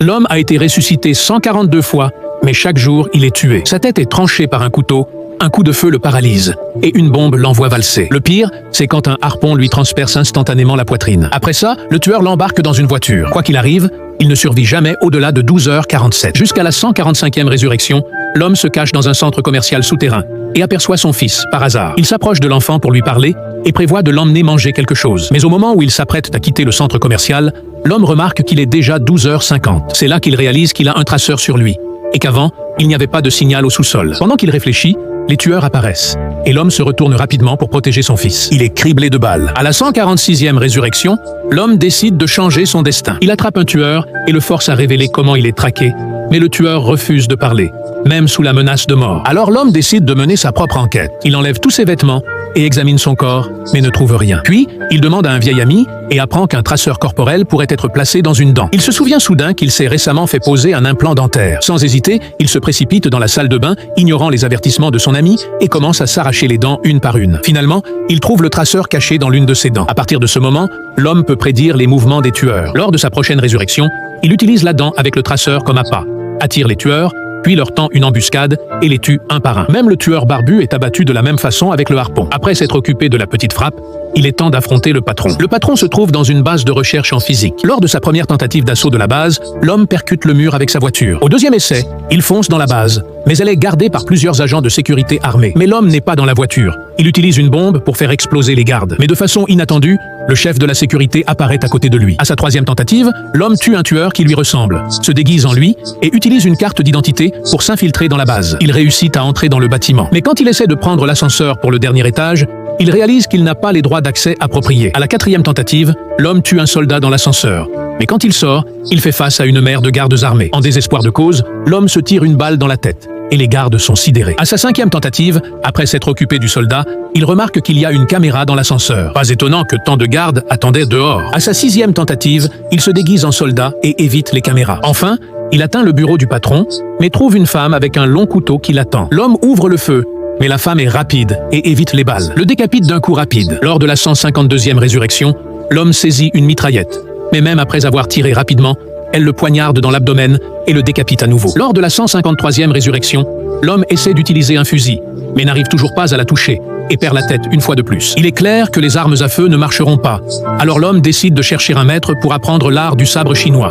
L'homme a été ressuscité 142 fois, mais chaque jour, il est tué. Sa tête est tranchée par un couteau, un coup de feu le paralyse, et une bombe l'envoie valser. Le pire, c'est quand un harpon lui transperce instantanément la poitrine. Après ça, le tueur l'embarque dans une voiture. Quoi qu'il arrive, il ne survit jamais au-delà de 12h47. Jusqu'à la 145e résurrection, l'homme se cache dans un centre commercial souterrain et aperçoit son fils, par hasard. Il s'approche de l'enfant pour lui parler et prévoit de l'emmener manger quelque chose. Mais au moment où il s'apprête à quitter le centre commercial, l'homme remarque qu'il est déjà 12h50. C'est là qu'il réalise qu'il a un traceur sur lui et qu'avant, il n'y avait pas de signal au sous-sol. Pendant qu'il réfléchit, les tueurs apparaissent, et l'homme se retourne rapidement pour protéger son fils. Il est criblé de balles. À la 146e résurrection, l'homme décide de changer son destin. Il attrape un tueur et le force à révéler comment il est traqué, mais le tueur refuse de parler, même sous la menace de mort. Alors l'homme décide de mener sa propre enquête. Il enlève tous ses vêtements et examine son corps, mais ne trouve rien. Puis, il demande à un vieil ami et apprend qu'un traceur corporel pourrait être placé dans une dent. Il se souvient soudain qu'il s'est récemment fait poser un implant dentaire. Sans hésiter, il se précipite dans la salle de bain, ignorant les avertissements de son ami, et commence à s'arracher les dents une par une. Finalement, il trouve le traceur caché dans l'une de ses dents. À partir de ce moment, l'homme peut prédire les mouvements des tueurs. Lors de sa prochaine résurrection, il utilise la dent avec le traceur comme appât, attire les tueurs, puis leur tend une embuscade et les tue un par un. Même le tueur barbu est abattu de la même façon avec le harpon. Après s'être occupé de la petite frappe, il est temps d'affronter le patron. Le patron se trouve dans une base de recherche en physique. Lors de sa première tentative d'assaut de la base, l'homme percute le mur avec sa voiture. Au deuxième essai, il fonce dans la base, mais elle est gardée par plusieurs agents de sécurité armés. Mais l'homme n'est pas dans la voiture. Il utilise une bombe pour faire exploser les gardes. Mais de façon inattendue, le chef de la sécurité apparaît à côté de lui. À sa troisième tentative, l'homme tue un tueur qui lui ressemble, se déguise en lui et utilise une carte d'identité pour s'infiltrer dans la base. Il réussit à entrer dans le bâtiment. Mais quand il essaie de prendre l'ascenseur pour le dernier étage, il réalise qu'il n'a pas les droits d'accès appropriés. À la quatrième tentative, l'homme tue un soldat dans l'ascenseur. Mais quand il sort, il fait face à une mer de gardes armés. En désespoir de cause, l'homme se tire une balle dans la tête. Et les gardes sont sidérés. À sa cinquième tentative, après s'être occupé du soldat, il remarque qu'il y a une caméra dans l'ascenseur. Pas étonnant que tant de gardes attendaient dehors. À sa sixième tentative, il se déguise en soldat et évite les caméras. Enfin, il atteint le bureau du patron, mais trouve une femme avec un long couteau qui l'attend. L'homme ouvre le feu, mais la femme est rapide et évite les balles. Le décapite d'un coup rapide. Lors de la 152e résurrection, l'homme saisit une mitraillette. Mais même après avoir tiré rapidement, elle le poignarde dans l'abdomen et le décapite à nouveau. Lors de la 153e résurrection, l'homme essaie d'utiliser un fusil, mais n'arrive toujours pas à la toucher et perd la tête une fois de plus. Il est clair que les armes à feu ne marcheront pas. Alors l'homme décide de chercher un maître pour apprendre l'art du sabre chinois.